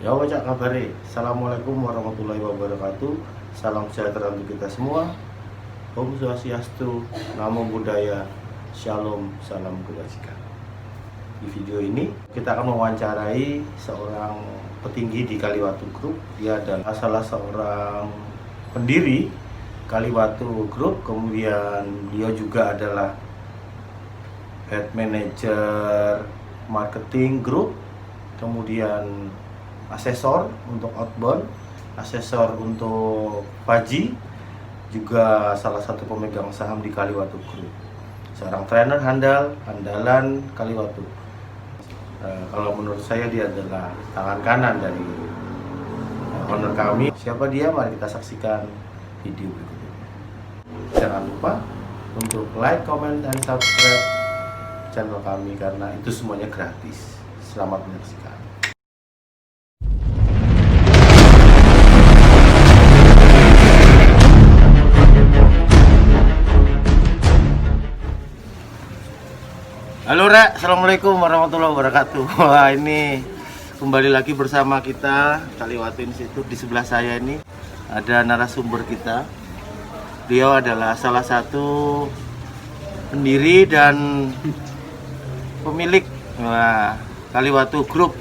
Ya wajah kabare. Assalamualaikum warahmatullahi wabarakatuh. Salam sejahtera untuk kita semua. Om Swastiastu, Namo Buddhaya, Shalom, salam kebajikan. Di video ini kita akan mewawancarai seorang petinggi di Kaliwatu Group. Dia adalah salah seorang pendiri Kaliwatu Group. Kemudian dia juga adalah head manager marketing group. Kemudian asesor untuk outbound, asesor untuk Faji, juga salah satu pemegang saham di Kaliwatu Group. Seorang trainer andalan Kaliwatu. Kalau menurut saya dia adalah tangan kanan dari owner kami. Siapa dia? Mari kita saksikan video berikut ini. Jangan lupa untuk like, comment, dan subscribe channel kami karena itu semuanya gratis. Selamat menyaksikan. Halo Rek, Assalamualaikum warahmatullahi wabarakatuh. Wah, ini kembali lagi bersama kita Kaliwatu Institute. Di sebelah saya ini ada narasumber kita. Beliau adalah salah satu pendiri dan pemilik Kaliwatu Group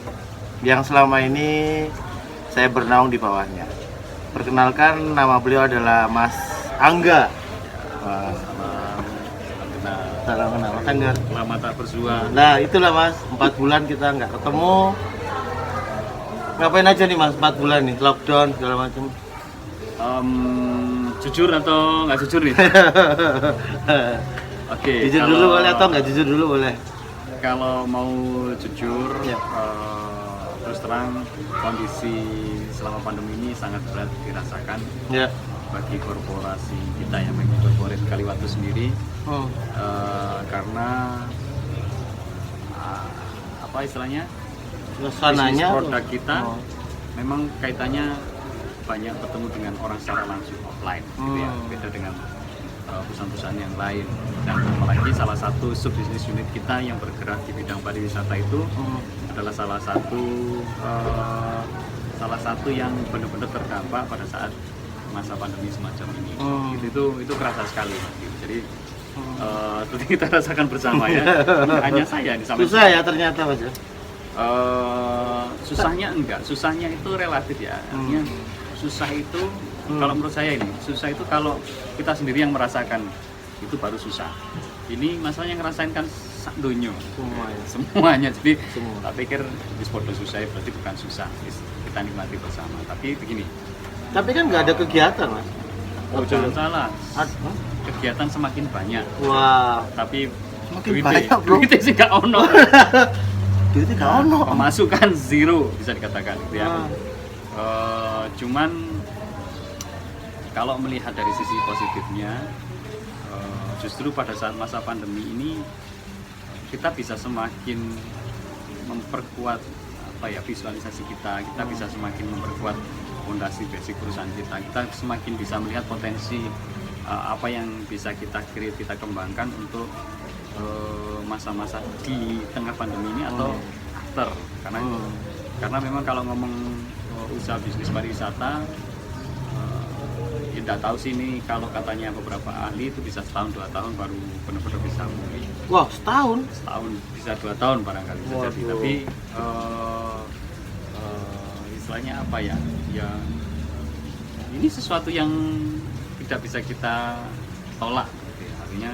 yang selama ini saya bernaung di bawahnya. Perkenalkan, nama beliau adalah Mas Angga. Salam kenal, Mas Angga. Lama tak bersua. Nah itulah Mas, 4 bulan kita nggak ketemu. Ngapain aja nih Mas 4 bulan nih, lockdown segala macam? Jujur atau nggak jujur nih? Oke. Jujur dulu boleh atau nggak jujur dulu boleh? Kalau mau jujur, Ya. terus terang kondisi selama pandemi ini sangat berat dirasakan Ya. bagi korporasi kita yang bagi korporasi Kaliwatu sendiri. Karena apa istilahnya? Suasananya bisnis produk kita memang kaitannya banyak bertemu dengan orang secara langsung offline, gitu ya. Beda dengan perusahaan-perusahaan yang lain. Dan apalagi salah satu sub bisnis unit kita yang bergerak di bidang pariwisata itu adalah salah satu yang benar-benar terdampak pada saat masa pandemi semacam ini. Itu kerasa sekali. Jadi itu kita rasakan bersama ya. Hanya saya di sama. susah ya ternyata Mas. Susahnya enggak, susahnya itu relatif ya. Artinya susah itu kalau menurut saya ini, susah itu kalau kita sendiri yang merasakan itu baru susah. Ini masalahnya ngerasain kan sak dunyo. Semuanya. Jadi tak pikir wis podo susah berarti bukan susah. Kita nikmati bersama. Tapi begini. Tapi kan nggak ada kegiatan Mas. Oh, jangan salah. Kegiatan semakin banyak. Wah. Tapi Semakin banyak, bro. duitnya sih nggak ono. Duitnya nggak ono. Pemasukan zero bisa dikatakan gitu ya. Cuman kalau melihat dari sisi positifnya, justru pada saat masa pandemi ini kita bisa semakin memperkuat visualisasi kita bisa semakin memperkuat fondasi basic perusahaan kita semakin bisa melihat potensi apa yang bisa kita create, kita kembangkan untuk masa-masa di tengah pandemi ini atau after, karena memang kalau ngomong usaha bisnis pariwisata, tidak tahu sih ini, kalau katanya beberapa ahli itu bisa setahun 2 tahun baru benar-benar bisa pulih. Wah, setahun Bisa 2 tahun barangkali bisa jadi. Tapi istilahnya apa ya? Ya ini sesuatu yang tidak bisa kita tolak. Gitu ya. Artinya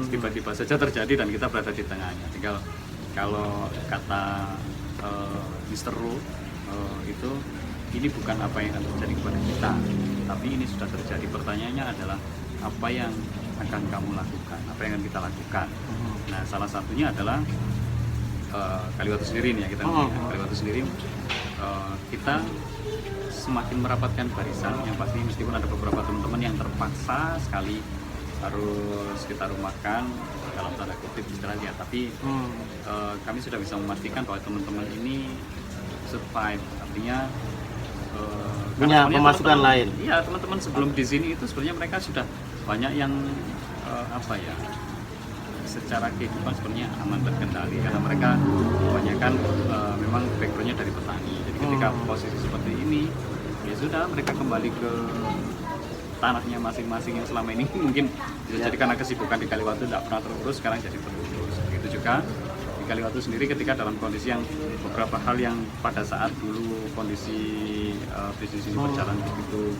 tiba-tiba saja terjadi dan kita berada di tengahnya. Tinggal kalau kata Mr. Ru itu, ini bukan apa yang akan terjadi kepada kita, tapi ini sudah terjadi. Pertanyaannya adalah apa yang akan kamu lakukan, apa yang akan kita lakukan. Nah, salah satunya adalah Kaliwatu sendiri nih ya, kita Kaliwatu sendiri, kita semakin merapatkan barisan. Yang pasti meskipun ada beberapa teman-teman yang terpaksa sekali harus kita rumahkan dalam tanda kutip istilahnya, tapi kami sudah bisa memastikan bahwa teman-teman ini survive. Artinya punya pemasukan lain. Iya, teman-teman sebelum di sini itu sebenarnya mereka sudah banyak yang secara kehidupan sebenarnya aman terkendali karena mereka kebanyakan memang backgroundnya dari petani. Jadi ketika posisi seperti ini, ya sudah mereka kembali ke tanahnya masing-masing yang selama ini mungkin bisa jadi karena kesibukan di Kaliwatu tidak pernah terurus, sekarang jadi terurus. Begitu juga di Kaliwatu sendiri ketika dalam kondisi yang beberapa hal yang pada saat dulu kondisi bisnis ini berjalan begitu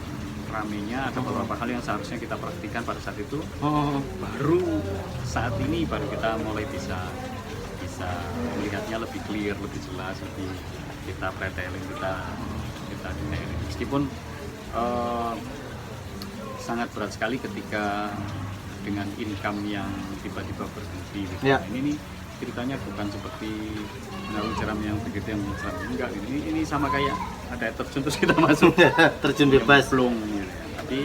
ramenya, ada beberapa hal yang seharusnya kita praktikan pada saat itu, baru saat ini baru kita mulai bisa melihatnya lebih clear, lebih jelas, lebih kita pretelling, kita detailing. Meskipun sangat berat sekali ketika dengan income yang tiba-tiba berhenti gitu. Ya. Ini ceritanya bukan seperti mengalun jeram yang begitu yang jeram, enggak, ini sama kayak ada air terjun terus kita masuk terjun bebas. plung gitu ya. Tapi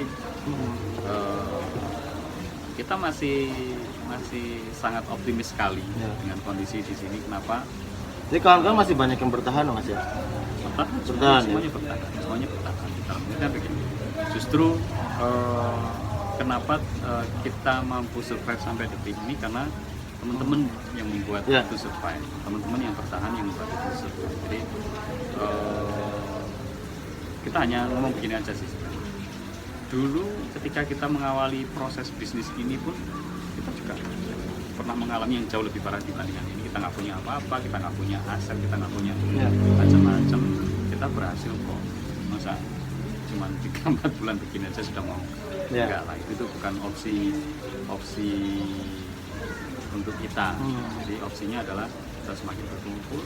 kita masih sangat optimis sekali dengan kondisi di sini. Kenapa? Jadi kawan-kawan masih banyak yang bertahan Mas ya? Bertahan, semuanya bertahan, semuanya bertahan. Kita begini, justru kenapa kita mampu survive sampai detik ini karena teman-teman yang membuat itu survive, teman-teman yang bertahan yang membuat itu survive. Jadi kita hanya ngomong begini aja sih sebenarnya. Dulu ketika kita mengawali proses bisnis ini pun kita juga pernah mengalami yang jauh lebih parah dibandingkan ini. Kita nggak punya apa-apa, kita nggak punya aset, kita nggak punya macam-macam. Kita berhasil kok. Masa cuma 3-4 bulan begini aja sudah mau? Enggak lah, itu bukan opsi untuk kita. Jadi opsinya adalah kita semakin berkumpul,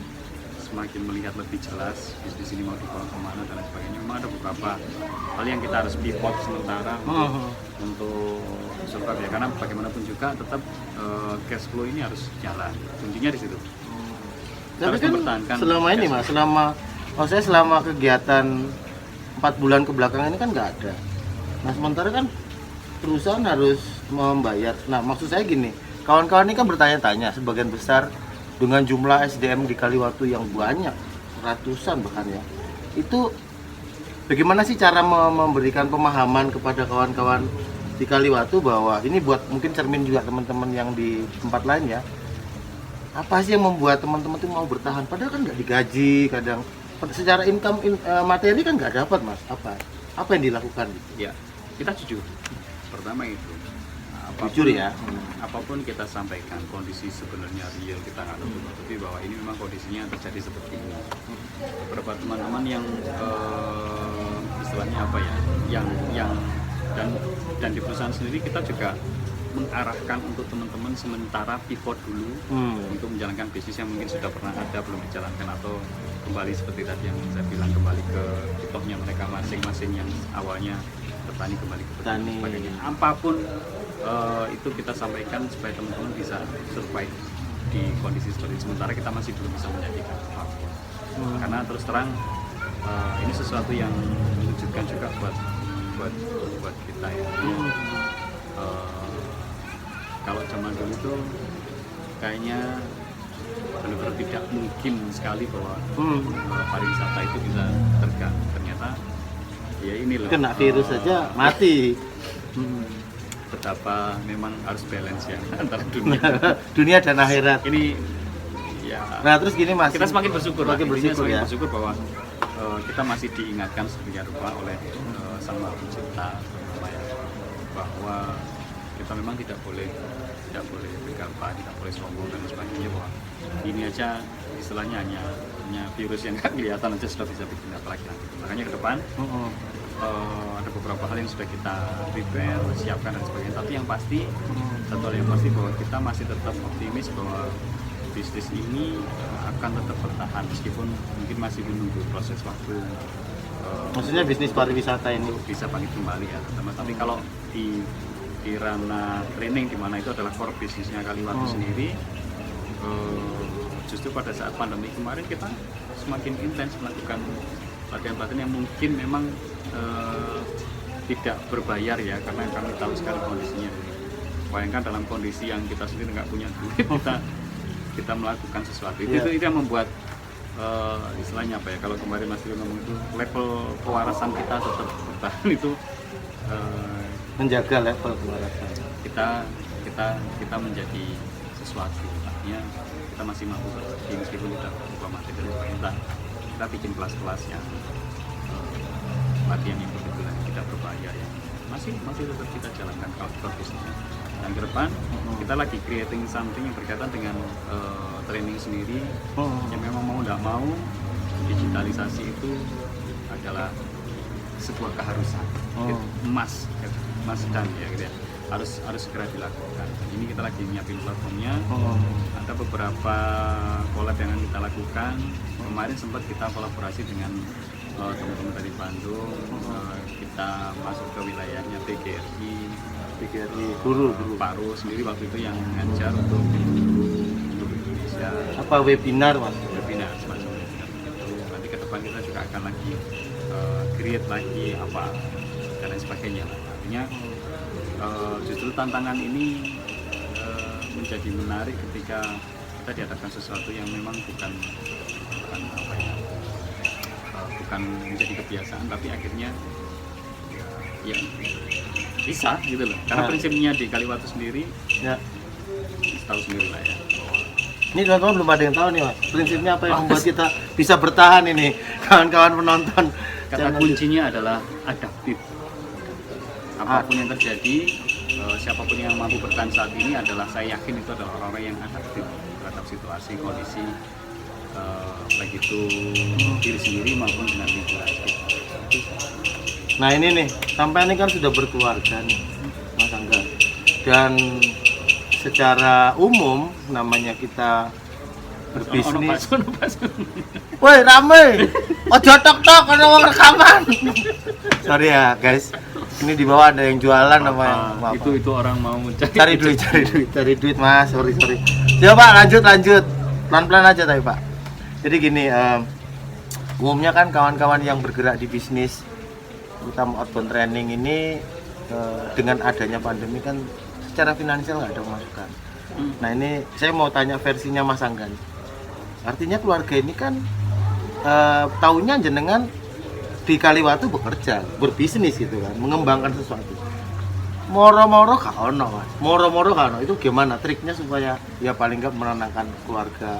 semakin melihat lebih jelas bisnis ini mau dibawa kemana dan lain sebagainya. Memang ada beberapa hal yang kita harus pivot sementara untuk survive ya, karena bagaimanapun juga tetap cash flow ini harus jalan. Kuncinya di situ. Tapi kan selama ini Mas, selama kegiatan 4 bulan ke belakang ini kan nggak ada. Nah sementara kan perusahaan harus membayar. Nah maksud saya gini, kawan-kawan ini kan bertanya-tanya, sebagian besar dengan jumlah SDM di Kaliwatu yang banyak, ratusan bahkan ya, itu bagaimana sih cara memberikan pemahaman kepada kawan-kawan di Kaliwatu bahwa ini buat mungkin cermin juga teman-teman yang di tempat lain ya, apa sih yang membuat teman-teman itu mau bertahan padahal kan nggak digaji, kadang secara income materi kan nggak dapat Mas, apa yang dilakukan? Ya kita jujur, pertama itu jujur ya, apapun kita sampaikan kondisi sebenarnya real, kita nggak tutup-tutupi bahwa ini memang kondisinya terjadi seperti ini. Beberapa teman-teman yang istilahnya apa ya, yang dan di perusahaan sendiri kita juga mengarahkan untuk teman-teman sementara pivot dulu untuk menjalankan bisnis yang mungkin sudah pernah ada belum dijalankan, atau kembali seperti tadi yang saya bilang, kembali ke kitoknya mereka masing-masing yang awalnya petani kembali ke petani. Sebagainya. Apapun itu kita sampaikan supaya teman-teman bisa survive di kondisi seperti ini. Sementara kita masih belum bisa menjadikan apapun. Karena terus terang ini sesuatu yang menunjukkan juga buat kita ya. Kalau zaman dulu itu kayaknya benar-benar tidak mungkin sekali bahwa pariwisata itu bisa terganggu. Ternyata ya ini loh, kena virus saja mati. Betapa memang harus balance ya antara dunia dan akhirat. Ini ya. Nah terus gini Mas, kita semakin bersyukur ya. bersyukur bahwa kita masih diingatkan sedemikian rupa oleh Sang Maha Pencipta bahwa kita memang tidak boleh gegabah, tidak boleh sombong dan sebagainya, bahwa ini aja istilahnya hanya virus yang nggak kelihatan aja sudah bisa bikin apalagi nanti. Makanya ke depan ada beberapa hal yang sudah kita prepare, siapkan dan sebagainya. Tapi yang pasti, satu hal yang pasti bahwa kita masih tetap optimis bahwa bisnis ini akan tetap bertahan meskipun mungkin masih menunggu proses waktu. Maksudnya bisnis pariwisata ini bisa bangkit kembali ya teman-teman. Tapi kalau di ranah training, di mana itu adalah core bisnisnya Kaliwatu sendiri, justru pada saat pandemi kemarin kita semakin intens melakukan latihan-latihan yang mungkin memang tidak berbayar ya, karena kami tahu sekali kondisinya. Bayangkan dalam kondisi yang kita sendiri nggak punya duit, kita melakukan sesuatu itu yang membuat istilahnya apa ya, kalau kemarin Mas Rio ngomong itu level kewarasan kita tetap bertahan, itu menjaga level kewarasan kita menjadi sesuatu. Artinya kita masih mampu berbagi meskipun tidak berupa materi dari pemerintah. Kita bikin kelas-kelas yang latihan yang kebetulan tidak berbahaya ya. Masih tetap kita jalankan kalau bisnisnya. Dan ke depan kita lagi creating something yang berkaitan dengan training sendiri yang memang mau tidak mau digitalisasi itu adalah sebuah keharusan. Emas dan ya gitu ya. Harus segera dilakukan. Ini kita lagi nyiapin platformnya. Ada beberapa collab yang akan kita lakukan. Kemarin sempat kita kolaborasi dengan teman-teman dari Bandung. Kita masuk ke wilayahnya PGRI guru Pak Ru sendiri waktu itu yang ngajar untuk Indonesia. apa webinar mas? Webinar semacam webinar itu. Nanti ke depan kita juga akan lagi create lagi apa dan lain sebagainya. Artinya justru tantangan ini menjadi menarik ketika kita dihadapkan sesuatu yang memang bukan apa ya, bukan menjadi kebiasaan, tapi akhirnya ya bisa gitu loh. Karena prinsipnya di Kaliwatu sendiri Ya. tahu sendiri lah ya. Ini teman-teman belum ada yang tahu nih mas, prinsipnya apa yang membuat kita bisa bertahan ini, kawan-kawan penonton. Kata kuncinya adalah adaptif. Apapun yang terjadi, siapapun yang mampu bertahan saat ini adalah saya yakin itu adalah orang-orang yang adaptif terhadap situasi, kondisi, baik itu diri sendiri maupun dengan lingkungan sekitar. Nah ini nih, sampai ini kan sudah berkeluarga nih Mas Angga. Dan secara umum namanya kita berbisnis. Woi rame, ojo tok ada orang rekaman. Sorry ya guys, ini di bawah ada yang jualan namanya. Itu orang mau cari duit mas. Sorry. Coba Pak lanjut, pelan-pelan aja tapi Pak. Jadi gini, umumnya kan kawan-kawan yang bergerak di bisnis, terutama outbound training ini, dengan adanya pandemi kan secara finansial nggak ada pemasukan. Nah ini saya mau tanya versinya Mas Angga. Artinya keluarga ini kan tahunya jenengan di Kaliwatu bekerja, berbisnis gitu kan, mengembangkan sesuatu. Moro-moro gak ono mas, moro-moro gak ono. Itu gimana triknya supaya ya paling nggak menenangkan keluarga,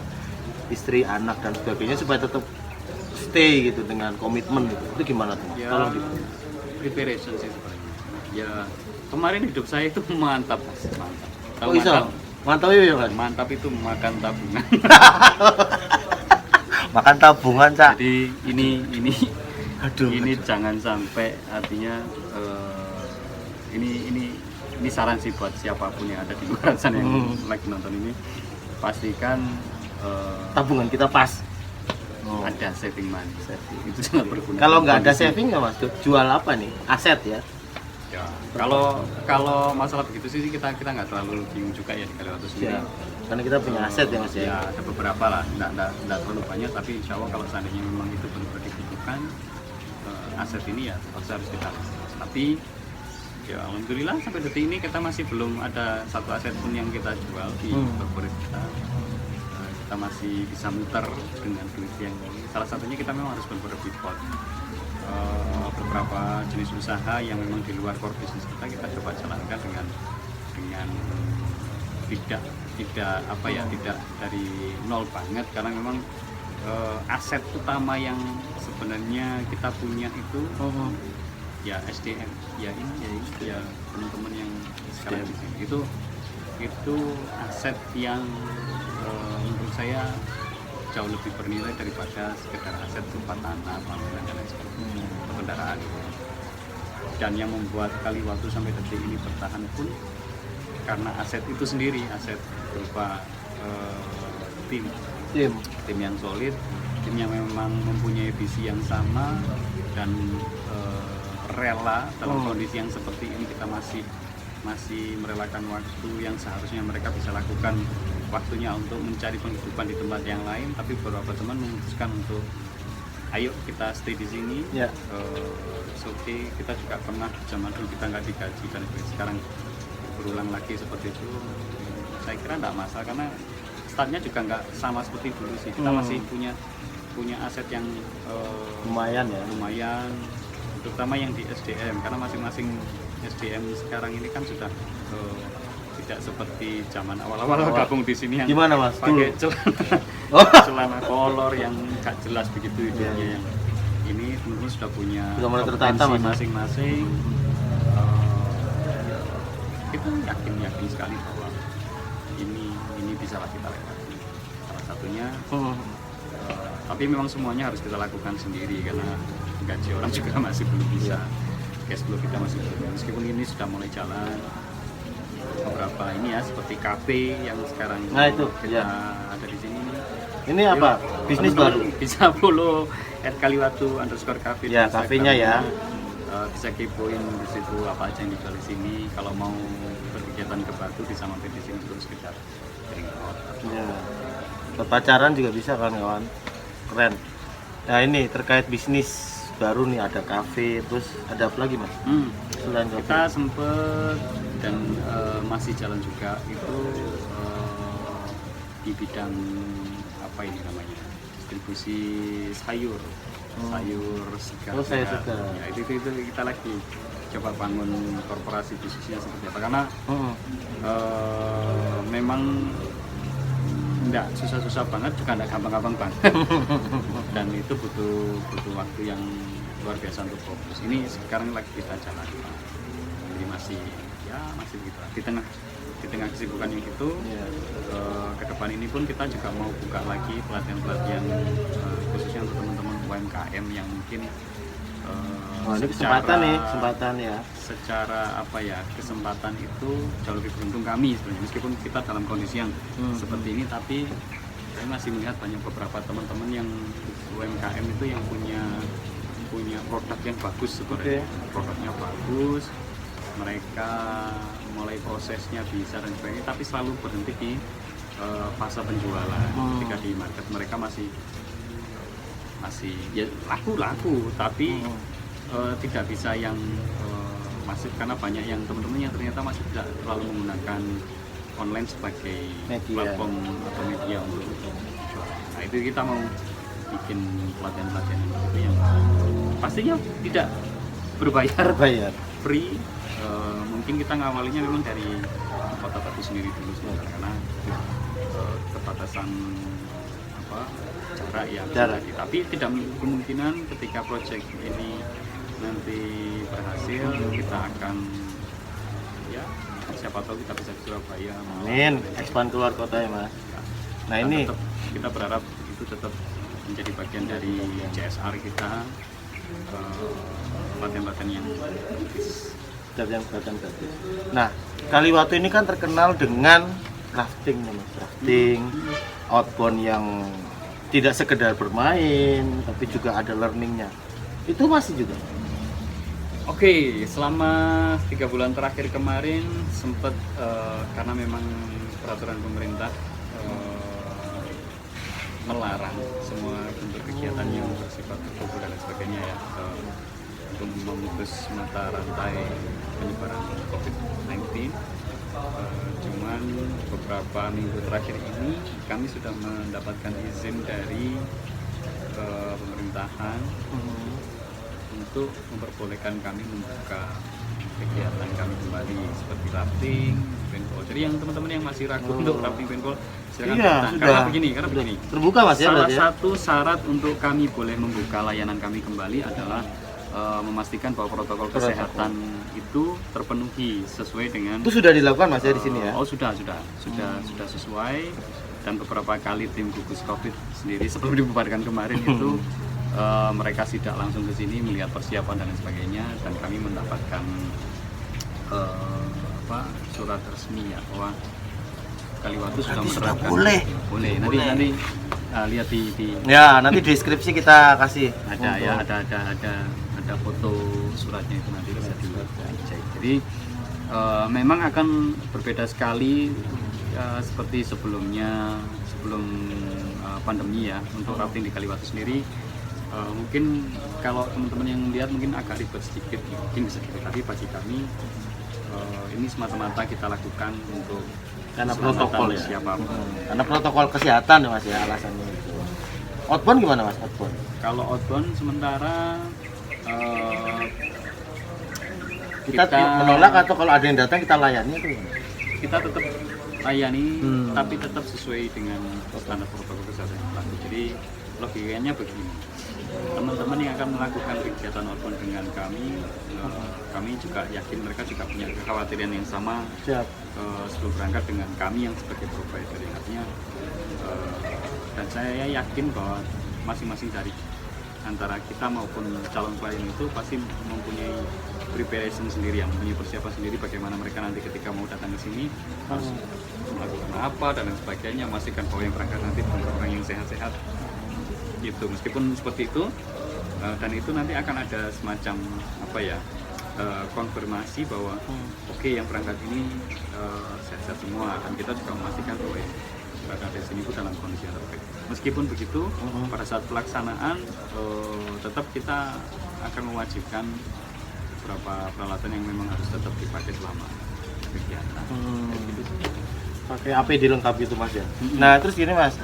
istri, anak dan sebagainya supaya tetap stay gitu dengan komitmen gitu. Itu gimana tuh? Ya, Tolong gitu. Preparation sih sebenarnya. Ya kemarin hidup saya itu mantap mas, mantap. Tahu Oh bisa? Mantap ya mas? Mantap itu makan tabungan. Makan tabungan cak. Jadi ini Aduh. jangan sampai artinya ini saran sih buat siapapun yang ada di luar sana yang lagi nonton ini, pastikan Tabungan kita pas. ada saving money. Itu sangat berguna. Kalau nggak ada saving nggak mas? Jual apa nih? Aset ya? Ya, kalau masalah begitu sih kita nggak terlalu bingung juga ya di Kaliwatu sendiri. Ya. Karena kita punya aset ya mas ya. Ya ada beberapa lah, nggak terlalu banyak, tapi insya Allah kalau seandainya memang itu benar-benar dibutuhkan, aset ini ya terpaksa harus kita. Tapi ya alhamdulillah sampai detik ini kita masih belum ada satu aset pun yang kita jual di corporate kita. Kita masih bisa muter dengan duit yang salah satunya kita memang harus benar-benar pivot. Beberapa jenis usaha yang memang di luar core business kita coba jalankan dengan tidak apa ya, tidak dari nol banget, karena memang aset utama yang sebenarnya kita punya itu ya SDM, ya teman-teman yang sekarang di sini itu aset yang menurut saya jauh lebih bernilai daripada sekedar aset berupa tanah, bangunan dan lain sebagainya, kendaraan. Dan yang membuat Kaliwatu sampai detik ini bertahan pun karena aset itu sendiri, aset berupa tim yang solid, tim yang memang mempunyai visi yang sama dan rela dalam kondisi yang seperti ini. Kita masih merelakan waktu yang seharusnya mereka bisa lakukan waktunya untuk mencari penghidupan di tempat yang lain, tapi beberapa teman memutuskan untuk ayo kita stay di sini. Oke, kita juga pernah zaman dulu kita nggak digaji dan sekarang berulang lagi seperti itu. Saya kira nggak masalah karena startnya juga nggak sama seperti dulu sih. Kita masih punya aset yang lumayan, terutama yang di SDM, karena masing-masing SDM sekarang ini kan sudah tidak seperti zaman awal-awal gabung di sini yang Gimana Mas? pakai Dulu. celana Oh. celana kolor yang gak jelas begitu hidupnya. Iya. Yang ini teman-teman sudah punya Sudah mulai tertata, kompetensi Mas. masing-masing. Kita yakin sekali bahwa ini bisa lah kita lewati. Salah satunya tapi memang semuanya harus kita lakukan sendiri karena gaji orang juga masih belum bisa, cash flow kita masih belum. Meskipun ini sudah mulai jalan beberapa ini ya seperti kafe yang sekarang Nah, itu, kita ya. ada di sini. Ini apa? Bisnis baru. Bisa follow @kaliwatu_cafe. Ya, di kafenya ya. Instagram. Bisa kepoin di situ apa aja yang dijual di sini. Kalau mau berkegiatan ke Batu bisa mampir di sini terus sekedar drink out. Ya. Berpacaran juga bisa kan kawan. Keren. Nah ini terkait bisnis baru nih, ada kafe, terus ada apa lagi Mas? Selain kafe. Kita sempet dan masih jalan juga itu di bidang apa ini namanya, distribusi sayur segar. Oh, sayur segar. Ya, itu kita lagi coba bangun korporasi bisnisnya seperti apa karena memang enggak susah-susah banget juga enggak gampang-gampang banget dan itu butuh waktu yang luar biasa untuk fokus. Ini sekarang lagi kita jalankan, jadi masih begitu di tengah kesibukan yang itu. Ke depan ini pun kita juga mau buka lagi pelatihan khususnya untuk teman-teman UMKM yang mungkin ini kesempatan ya. Secara kesempatan itu jauh lebih beruntung kami sebenarnya, meskipun kita dalam kondisi yang seperti ini, tapi saya masih melihat banyak beberapa teman-teman yang UMKM itu yang punya produk yang bagus sebenarnya. Produknya bagus, mereka mulai prosesnya bisa dan sebagainya, tapi selalu berhenti di fase penjualan. Ketika di market mereka masih ya laku tapi tidak bisa yang masif, karena banyak yang teman-teman yang ternyata masih tidak terlalu menggunakan online sebagai platform atau media untuk jual. Nah itu kita mau bikin pelatihan yang pastinya tidak berbayar. Free. Mungkin kita ngawalinya memang dari Kota Batu sendiri dulu karena keterbatasan jarak yang tadi. Tapi tidak kemungkinan ketika proyek ini nanti berhasil kita akan siapa tahu kita bisa ke Surabaya. Amin, expand keluar kota ya Mas. Nah ini kita berharap itu tetap menjadi bagian dari CSR kita, pelatihan yang gratis. Nah, Kaliwatu ini kan terkenal dengan crafting, outbound yang tidak sekedar bermain, tapi juga ada learningnya. Itu masih juga. Oke, selama 3 bulan terakhir kemarin sempat karena memang peraturan pemerintah melarang semua bentuk kegiatan yang bersifat tertutup dan sebagainya ya, untuk memutus mata rantai penyebaran COVID-19. Cuman beberapa minggu terakhir ini kami sudah mendapatkan izin dari pemerintahan untuk memperbolehkan kami membuka kegiatan kami kembali seperti rafting, paintball. Jadi yang teman-teman yang masih ragu untuk rafting, paintball, silakan. Karena begini. Terbuka Mas ya. Salah satu syarat untuk kami boleh membuka layanan kami kembali adalah memastikan bahwa protokol kesehatan itu terpenuhi sesuai dengan. Itu sudah dilakukan Mas ya di sini ya? Oh sudah sesuai, dan beberapa kali tim gugus COVID sendiri sebelum dibubarkan kemarin itu mereka sidak langsung ke sini melihat persiapan dan lain sebagainya, dan kami mendapatkan surat resmi ya bahwa Kaliwatu sudah menerapkan. Boleh. Nanti lihat di ya, nanti deskripsi kita kasih. Ada foto suratnya itu, nanti bisa dicek. Jadi memang akan berbeda sekali seperti sebelum pandemi ya. Untuk rafting di Kaliwatu sendiri mungkin kalau teman-teman yang lihat mungkin agak ribet sedikit, mungkin bisa gitu. Tapi bagi kami ini semata-mata kita lakukan untuk karena protokol ya. Siapapun. Karena protokol kesehatan ya Mas ya alasannya itu. Outbound gimana Mas? Kalau outbound sementara kita menolak, atau kalau ada yang datang kita layani itu. kita tetap layani, tapi tetap sesuai dengan standar protokol kesehatan yang berlaku. Jadi logikanya begini, teman-teman yang akan melakukan kegiatan outbound dengan kami juga yakin mereka juga punya kekhawatiran yang sama. Siap. Sebelum berangkat dengan kami yang sebagai provider, artinya dan saya yakin bahwa masing-masing dari antara kita maupun calon klien itu pasti mempunyai preparation sendiri, yang mempunyai persiapan sendiri bagaimana mereka nanti ketika mau datang ke sini harus melakukan apa dan lain sebagainya, memastikan bahwa yang berangkat nanti orang yang sehat-sehat gitu. Meskipun seperti itu dan itu nanti akan ada semacam konfirmasi bahwa oke, yang berangkat ini sehat-sehat semua, dan kita juga memastikan bahwa berada di sini itu dalam kondisi yang terbaik. Meskipun begitu, pada saat pelaksanaan tetap kita akan mewajibkan beberapa peralatan yang memang harus tetap dipakai selama kegiatan. Gitu. Pakai APD lengkap gitu Mas ya. Nah terus gini Mas,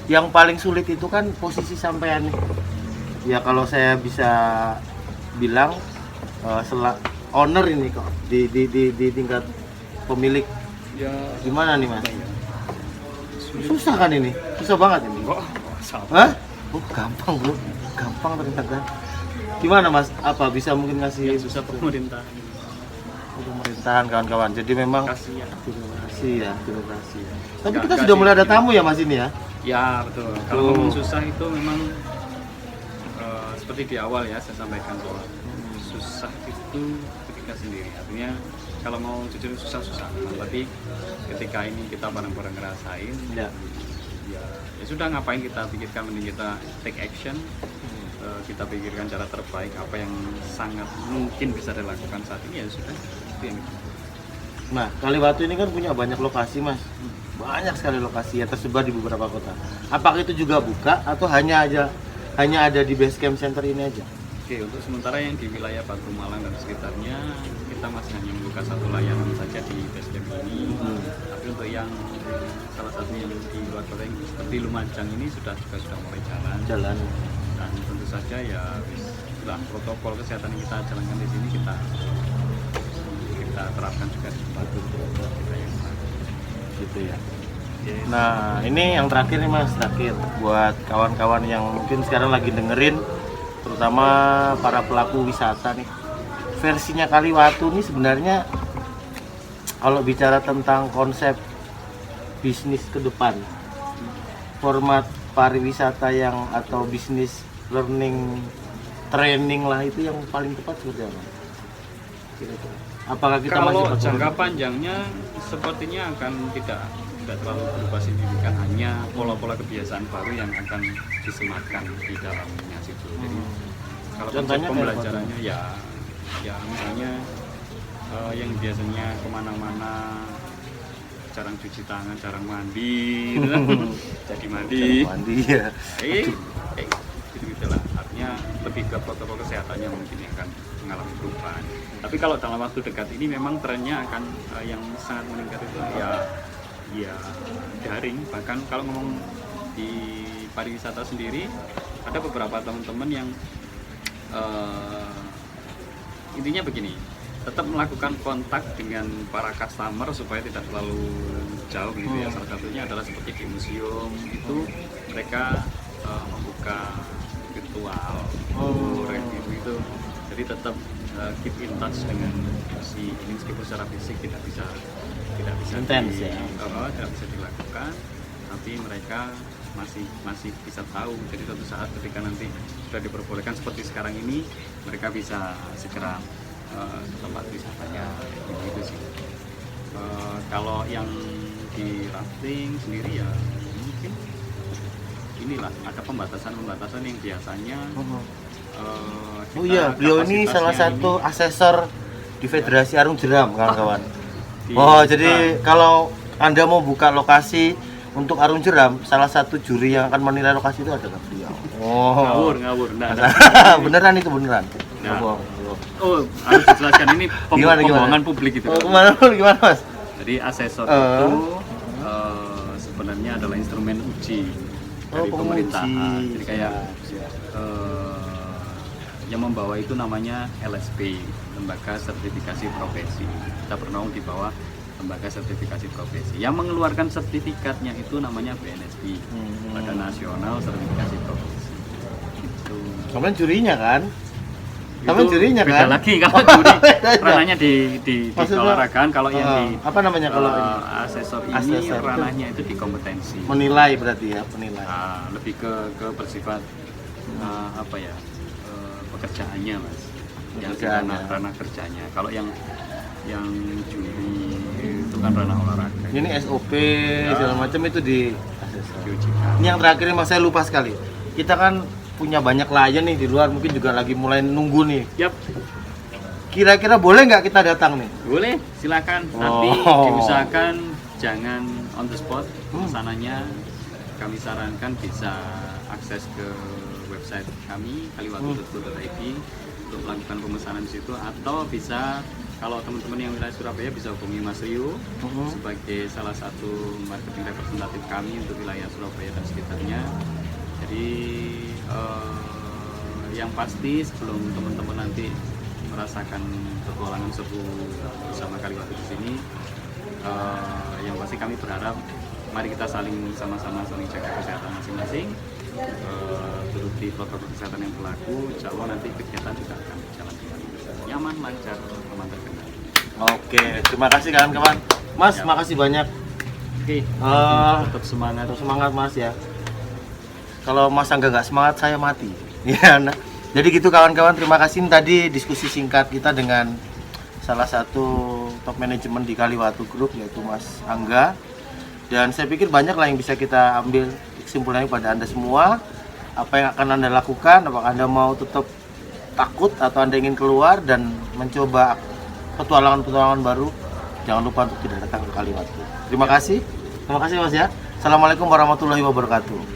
yang paling sulit itu kan posisi sampean nih. Ya kalau saya bisa bilang owner ini kok di tingkat pemilik. Ya, Gimana nih Mas? ya? Susah kan ini? Susah banget ini. Kok sama? Hah? Oh, gampang bro, gampang ternyata. Gimana Mas? Apa bisa mungkin ngasih Yang susah pemerintahan. pemerintahan kawan-kawan? Jadi memang Kasihan. birokrasi ya, birokrasi. Tapi Nggak- kita nggak sudah sih, mulai ada gini. tamu ya Mas ini ya? Ya betul. Kalau Betul. ngomong susah itu memang seperti di awal ya saya sampaikan bahwa susah itu ketika sendiri. Artinya kalau mau jujur susah-susah, tapi ketika ini kita bareng-bareng ngerasain, Ya. ya sudah, ngapain kita pikirkan, mending kita take action. Kita pikirkan cara terbaik apa yang sangat mungkin bisa dilakukan saat ini, ya sudah. Itu yang Nah, Kaliwatu ini kan punya banyak lokasi Mas. Banyak sekali lokasi ya, tersebar di beberapa kota. Apakah itu juga buka atau hanya ada di base camp center ini aja? Oke, untuk sementara yang di wilayah Batu Malang dan sekitarnya kita masih hanya membuka satu layanan saja di basecamp ini. Tapi untuk yang salah satu yang di luar kota yang seperti Lumajang ini sudah mulai jalan. Dan tentu saja ya lah protokol kesehatan yang kita jalankan di sini kita terapkan juga di tempat kita yang lain. Gitu ya. Nah, ini yang terakhir nih Mas, buat kawan-kawan yang mungkin sekarang lagi dengerin, terutama para pelaku wisata nih. Versinya Kaliwatu ini sebenarnya kalau bicara tentang konsep bisnis ke depan, format pariwisata yang atau bisnis learning training lah, itu yang paling tepat seperti apa? Kira-kira. Apakah kita masih Kalau pakai jangka panjangnya sepertinya akan tidak terlalu berubah signifikan, hanya pola-pola kebiasaan baru yang akan disematkan di dalamnya situ. Jadi kalau konsep Contohnya kayak pembelajarannya ya misalnya yang biasanya kemana-mana jarang cuci tangan, jarang mandi, gitu kan. Jadi mandi. ya. Gitu-gitulah. Artinya lebih ke protokol kesehatannya mungkin yang akan mengalami perubahan. Tapi kalau dalam waktu dekat ini memang trennya akan yang sangat meningkat itu ya daring. Bahkan kalau ngomong di pariwisata sendiri, ada beberapa teman-teman yang intinya begini, tetap melakukan kontak dengan para customer supaya tidak terlalu jauh gitu ya. Salah satunya adalah seperti di museum itu mereka membuka virtual tour gitu. Jadi tetap keep in touch dengan si ini, meskipun secara fisik tidak bisa Intens ya. tidak bisa dilakukan, tapi mereka masih bisa tahu. Jadi suatu saat ketika nanti sudah diperbolehkan seperti sekarang ini, mereka bisa segera ke tempat wisatanya gitu sih. Kalau yang di rafting sendiri ya mungkin inilah ada pembatasan yang biasanya Oh iya, beliau ini salah satu asesor di Federasi Arung Jeram, kawan-kawan. Oh, jadi kalau Anda mau buka lokasi untuk Arung Jeram, salah satu juri yang akan menilai lokasi itu adalah beliau. Oh. Ngawur. Nah, Beneran itu beneran. Nah. Bohong. Oh, harus dijelaskan ini Gimana? pembohongan publik itu. Oh, gimana Mas? Jadi asesor itu sebenarnya adalah instrumen uji dari penguji. pemerintahan. Jadi kayak yang membawa itu namanya LSP, Lembaga Sertifikasi Profesi. Kita bernaung di bawah Lembaga Sertifikasi Profesi. Yang mengeluarkan sertifikatnya itu namanya BNSP, Badan Nasional Sertifikasi Profesi. Itu. Kemudian jurinya kan? Kamu Itu jurinya beda kan? lagi kalau juri ranahnya di Maksudnya, keolahragaan. Kalau yang di apa namanya kalau ini? asesor ini Asesor itu ranahnya itu di kompetensi. Menilai berarti ya, penilai. Lebih ke bersifat apa ya, pekerjaannya mas, yang di Pekerjaannya. ranah kerjanya. Kalau yang juri itu kan ranah olahraga. Ini SOP segala macam itu di asesor. diujikan. Ini yang terakhir mas, saya lupa sekali. Kita kan punya banyak klien nih di luar, mungkin juga lagi mulai nunggu nih. Yap, Kira-kira boleh nggak kita datang nih? boleh, silakan. Tapi diusahakan jangan on the spot. Pesanannya kami sarankan bisa akses ke website kami kaliwatu.co.id untuk melakukan pemesanan di situ, atau bisa kalau teman-teman yang wilayah Surabaya bisa hubungi Mas Rio sebagai salah satu marketing representatif kami untuk wilayah Surabaya dan sekitarnya. Jadi yang pasti sebelum teman-teman nanti merasakan petualangan seru bersama Kaliwatu di sini, yang pasti kami berharap mari kita sama-sama saling jaga kesehatan masing-masing, turuti protokol kesehatan yang berlaku. Insya Allah nanti kegiatan juga akan berjalan dengan nyaman, lancar, aman, terkendali. Oke, terima kasih kawan-kawan. Mas, Ya. makasih banyak. Oke, tetap semangat. Terus semangat mas ya. Kalau mas Angga nggak semangat, saya mati. Ya, nah. Jadi gitu kawan-kawan, terima kasih. Ini tadi diskusi singkat kita dengan salah satu top manajemen di Kaliwatu Group, yaitu Mas Angga. Dan saya pikir banyak lah yang bisa kita ambil kesimpulannya pada Anda semua. Apa yang akan Anda lakukan? Apakah Anda mau tetap takut atau Anda ingin keluar dan mencoba petualangan-petualangan baru? Jangan lupa untuk tidak datang ke Kaliwatu. Terima kasih. Terima kasih Mas ya. Assalamualaikum warahmatullahi wabarakatuh.